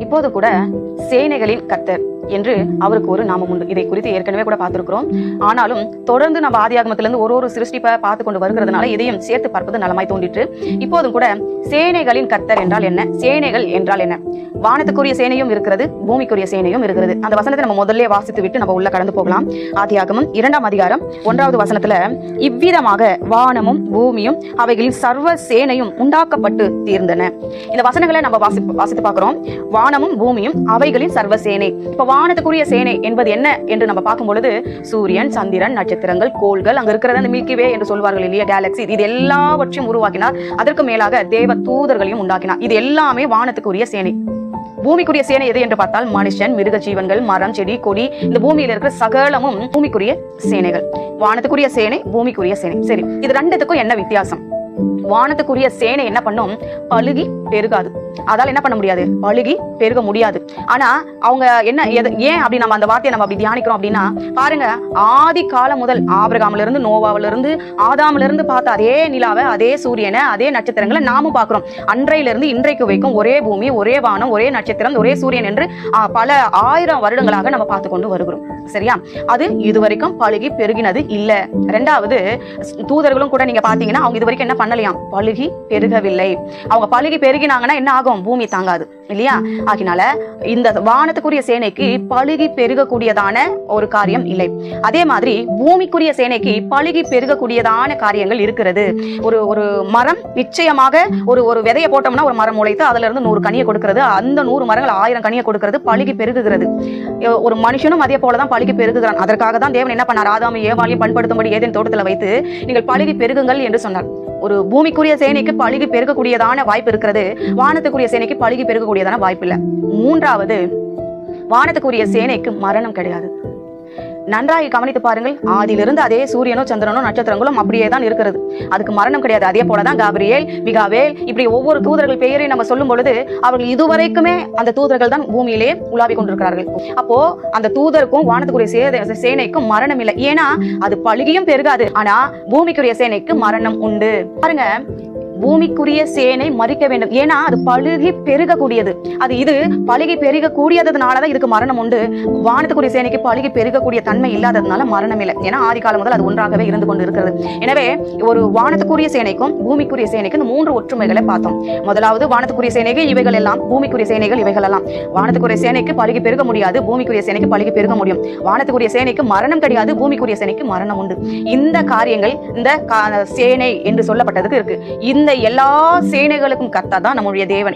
இப்போது கூட சேனைகளின் கர்த்தர் என்று அவருக்கு ஒரு நாமம் உண்டு. இதை குறித்து ஏற்கனவே கூட பார்த்திருக்கிறோம். ஆனாலும் தொடர்ந்து நம்ம ஆதியாகமத்திலிருந்து ஒரு சிருஷ்டிப்பை பார்த்து கொண்டு வருகிறதுனால இதையும் சேர்த்து பார்ப்பது நலமாய் தோன்றிற்று. இப்போதும் கூட சேனைகளின் கர்த்தர் என்றால் என்ன, சேனைகள் என்றால் என்ன? வானத்துக்குரிய சேனையும் இருக்கிறது, பூமிக்குரிய சேனையும் இருக்கிறது. அந்த வசனத்தை நம்ம முதல்ல வாசித்து விட்டு நம்ம உள்ள கடந்து போகலாம். ஆதியாகமம் 2ஆம் அதிகாரம் 1வது வசனத்துல, இவ்விதமாக வானமும் பூமியும் அவைகளின் சர்வ சேனையும் உண்டாக்கப்பட்டு தீர்ந்தன. இந்த வசனங்களை நம்ம வாசித்து பார்க்கிறோம். வானமும் பூமியும் அவைகளின் சர்வ சேனை. இப்ப வானத்துக்குரிய சேனை என்பது என்ன என்று நம்ம பார்க்கும் பொழுது, சூரியன், சந்திரன், நட்சத்திரங்கள், கோள்கள், அங்க இருக்கிறது அந்த மில்கி வே என்று சொல்வார்கள் இல்லையா, கேலக்சி, இது எல்லாவற்றையும் உருவாக்கினார். அதற்கு மேலாக தேவ தூதர்களையும் உண்டாக்கினார். இது எல்லாமே வானத்துக்குரிய சேனை. பூமிக்குரிய சேனை எது என்று பார்த்தால் மனுஷன், மிருக ஜீவன்கள், மரம், செடி, கொடி, இந்த பூமியில இருக்கிற சகலமும் பூமிக்குரிய சேனைகள். வானத்துக்குரிய சேனை, பூமிக்குரிய சேனை. சரி, இது ரெண்டுத்துக்கும் என்ன வித்தியாசம்? வானத்துக்குரிய சேனை என்ன பண்ணும்? பழுகி பெருகாது. அதால என்ன பண்ண முடியாது? பழுகி பெருக முடியாது. ஆனா அவங்க என்ன ஏன் அப்படி நம்ம அந்த வார்த்தையை நம்ம அப்படி தியானிக்கிறோம் அப்படின்னா, பாருங்க, ஆதி காலம் முதல் ஆபிரகாம்ல இருந்து, நோவாவில இருந்து, ஆதாம்ல இருந்து பார்த்த அதே நிலாவை, அதே சூரியனை, அதே நட்சத்திரங்களை நாமும் பார்க்கிறோம். அன்றையில இருந்து இன்றைக்கு வைக்கும் ஒரே பூமி, ஒரே வானம், ஒரே நட்சத்திரம், ஒரே சூரியன் என்று பல ஆயிரம் வருடங்களாக நம்ம பார்த்து கொண்டு வருகிறோம். சரியா? அது இதுவரைக்கும் பழுகி பெருகினது இல்ல. ரெண்டாவது, தூதர்களும் கூட நீங்க பாத்தீங்கன்னா அவங்க இதுவரைக்கும் என்ன பண்ணலையாம்? பழுகி பெருகவில்லை. அவங்க பழுகி பெருகினாங்கன்னா என்ன ஆகும்? பூமி தாங்காது இல்லையா? ஆகினால இந்த வானத்துக்குரிய சேனைக்கு பழுகி பெருகக்கூடியதான ஒரு காரியம் இல்லை. அதே மாதிரி பூமிக்குரிய சேனைக்கு பழுகி பெருகக்கூடியதான காரியங்கள் இருக்கிறது. ஒரு மரம் நிச்சயமாக ஒரு விதையை போட்டோம்னா ஒரு மரம் முளைத்து அதுல இருந்து 100 கனியை கொடுக்கிறது. அந்த 100 மரங்கள் 1000 கனியை கொடுக்கிறது. பழுகி பெருகுகிறது. ஒரு மனுஷனும் அதே போலதான் பழுகி பெருகுகிறான். அதற்காக தான் தேவன் என்ன பண்ணார்? ஆதாம் ஏவாளையும் பண்படுத்தும்படி ஏதேன் தோட்டத்துல வைத்து நீங்கள் பழுகி பெருகுங்கள் என்று சொன்னார். ஒரு பூமிக்குரிய சேனைக்கு பழுகி பெருகக்கூடியதான வாய்ப்பு இருக்கிறது. வானத்துக்குரிய சேனைக்கு பழுகி பெருகக்கூடியதான வாய்ப்பு இல்லை. மூன்றாவது, வானத்துக்குரிய சேனைக்கு மரணம் கிடையாது. நன்றாக கவனித்து பாருங்கள். ஆதியிலிருந்து அதே சூரியனோ சந்திரனோ நட்சத்திரங்களும் அப்படியே தான் இருக்கிறது. அதுக்கு மரணம் கிடையாது. அதே போலதான் காபிரியேல், மிகாவேல், இப்படி ஒவ்வொரு தூதர்கள் பெயரை நம்ம சொல்லும் பொழுது அவர்கள் இதுவரைக்குமே அந்த தூதர்கள் தான் பூமியிலே உலாவி கொண்டிருக்கிறார்கள். அப்போ அந்த தூதருக்கும் வானத்துக்குரிய சேனைக்கும் மரணம் இல்லை. ஏன்னா அது பழுகியும் பெருகாது. ஆனா பூமிக்குரிய சேனைக்கு மரணம் உண்டு. பாருங்க, பூமிக்குரிய சேனை மறிக்க வேண்டும். ஏன்னா அது பழுகி பெருகக்கூடியது. இது பழுகி பெருகக்கூடியதுனாலதான் இதுக்கு மரணம் உண்டு. வானத்துக்குரிய சேனைக்கு பழுகி பெருகக்கூடிய தன்மை இல்லாததுனால மரணம் இல்லை. ஏன்னா ஆதி காலம் முதல் அது ஒன்றாகவே இருந்து கொண்டு இருக்கிறது. எனவே ஒரு வானத்துக்குரிய சேனைக்கும் பூமிக்குரிய சேனைக்கும் இந்த 3 ஒற்றுமைகளை பார்த்தோம். முதலாவது, வானத்துக்குரிய சேனைக்கு இவைகள் எல்லாம், பூமிக்குரிய சேனைகள் இவைகள் எல்லாம். வானத்துக்குரிய சேனைக்கு பழுகி பெருக முடியாது, பூமிக்குரிய சேனைக்கு பழுகி பெருக முடியும். வானத்துக்குரிய சேனைக்கு மரணம் கிடையாது, பூமிக்குரிய சேனைக்கு மரணம் உண்டு. இந்த காரியங்கள் இந்த சேனை என்று சொல்லப்பட்டதுக்கு இருக்கு. இந்த எல்லா சேனைகளுக்கும் கர்த்தர் தான் நம்முடைய தேவன்.